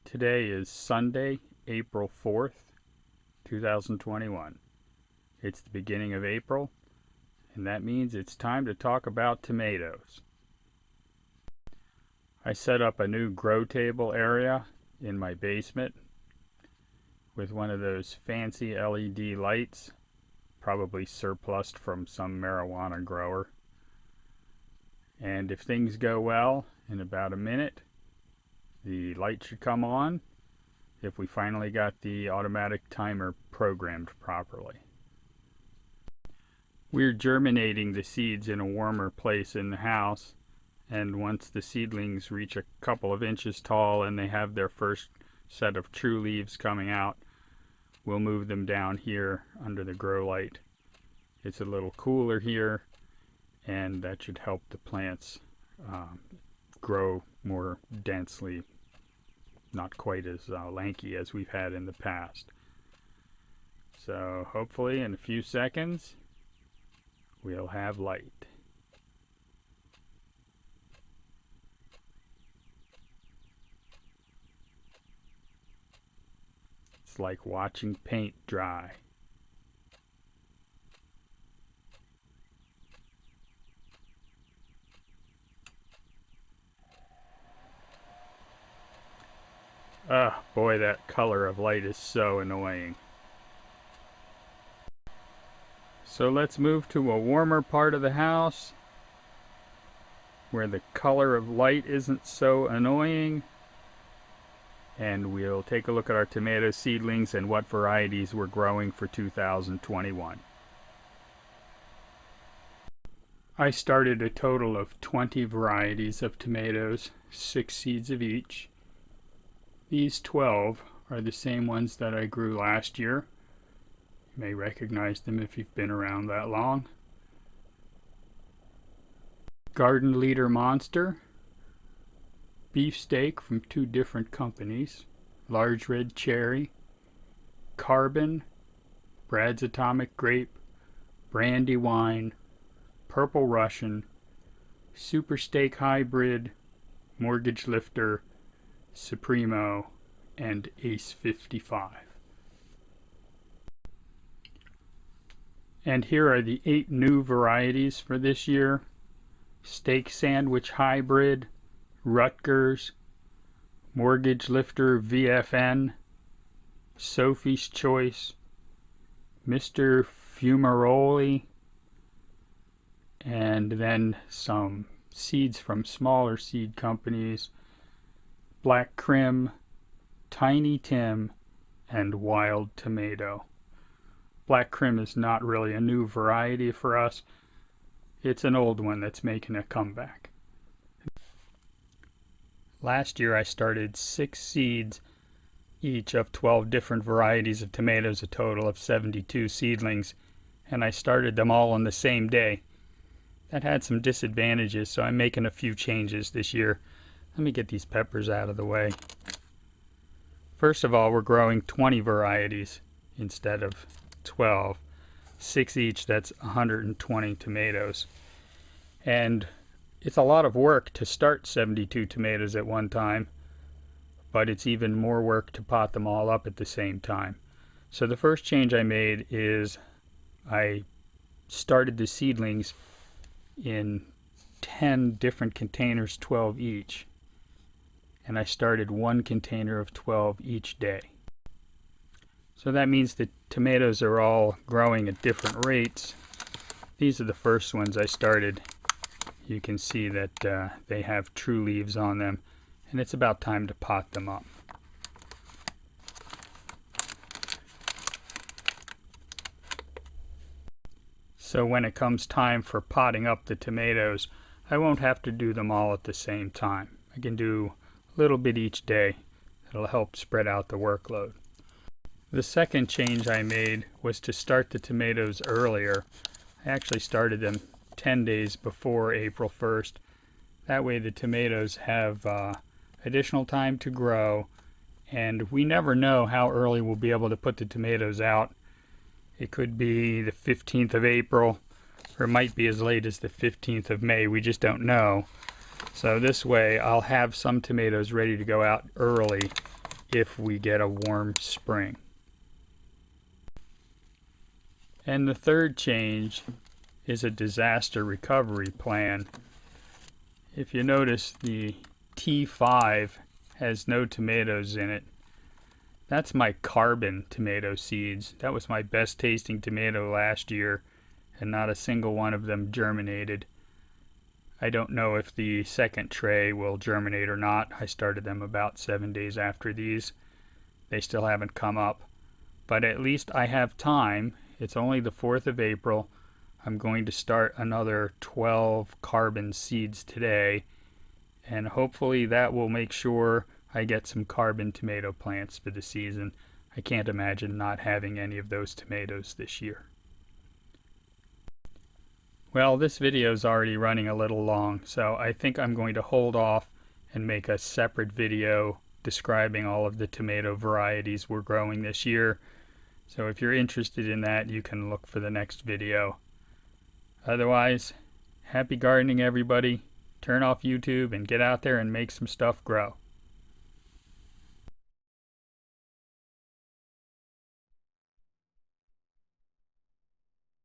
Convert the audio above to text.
Today is Sunday, April 4th, 2021. It's the beginning of April, and that means it's time to talk about tomatoes. I set up a new grow table area in my basement with one of those fancy LED lights, probably surplused from some marijuana grower. And if things go well, in about a minute, the light should come on if we finally got the automatic timer programmed properly. We're germinating the seeds in a warmer place in the house, and once the seedlings reach a couple of inches tall and they have their first set of true leaves coming out, we'll move them down here under the grow light. It's a little cooler here, and that should help the plants grow more densely, not quite as lanky as we've had in the past. So hopefully in a few seconds we'll have light. It's like watching paint dry. Ah, boy, that color of light is so annoying. So let's move to a warmer part of the house where the color of light isn't so annoying, and we'll take a look at our tomato seedlings and what varieties we're growing for 2021. I started a total of 20 varieties of tomatoes, 6 seeds of each. These 12 are the same ones that I grew last year. You may recognize them if you've been around that long. Garden Leader Monster, Beefsteak from 2 different companies, Large Red Cherry, Carbon, Brad's Atomic Grape, Brandywine, Purple Russian, Super Steak Hybrid, Mortgage Lifter, Supremo, and Ace 55. And here are the 8 new varieties for this year: Steak Sandwich Hybrid, Rutgers, Mortgage Lifter VFN, Sophie's Choice, Mr. Fumaroli, and then some seeds from smaller seed companies: Black Crim, Tiny Tim, and Wild Tomato. Black Crim is not really a new variety for us. It's an old one that's making a comeback. Last year I started 6 seeds each of 12 different varieties of tomatoes, a total of 72 seedlings, and I started them all on the same day. That had some disadvantages, so I'm making a few changes this year. Let me get these peppers out of the way. First of all, we're growing 20 varieties instead of 12. 6 each, that's 120 tomatoes. And it's a lot of work to start 72 tomatoes at one time, but it's even more work to pot them all up at the same time. So the first change I made is I started the seedlings in 10 different containers, 12 each. And I started 1 container of 12 each day. So that means the tomatoes are all growing at different rates. These are the first ones I started. You can see that they have true leaves on them, and it's about time to pot them up. So when it comes time for potting up the tomatoes, I won't have to do them all at the same time. I can do a little bit each day. It'll help spread out the workload. The second change I made was to start the tomatoes earlier. I actually started them 10 days before April 1st. That way the tomatoes have additional time to grow, and we never know how early we'll be able to put the tomatoes out. It could be the 15th of April, or it might be as late as the 15th of May. We just don't know. So this way I'll have some tomatoes ready to go out early if we get a warm spring. And the third change is a disaster recovery plan. If you notice, the T5 has no tomatoes in it. That's my carbon tomato seeds. That was my best tasting tomato last year, and not a single one of them germinated. I don't know if the second tray will germinate or not. I started them about 7 days after these. They still haven't come up. But at least I have time. It's only the 4th of April. I'm going to start another 12 carbon seeds today, and hopefully that will make sure I get some carbon tomato plants for the season. I can't imagine not having any of those tomatoes this year. Well, this video is already running a little long, so I think I'm going to hold off and make a separate video describing all of the tomato varieties we're growing this year. So if you're interested in that, you can look for the next video. Otherwise, happy gardening everybody. Turn off YouTube and get out there and make some stuff grow.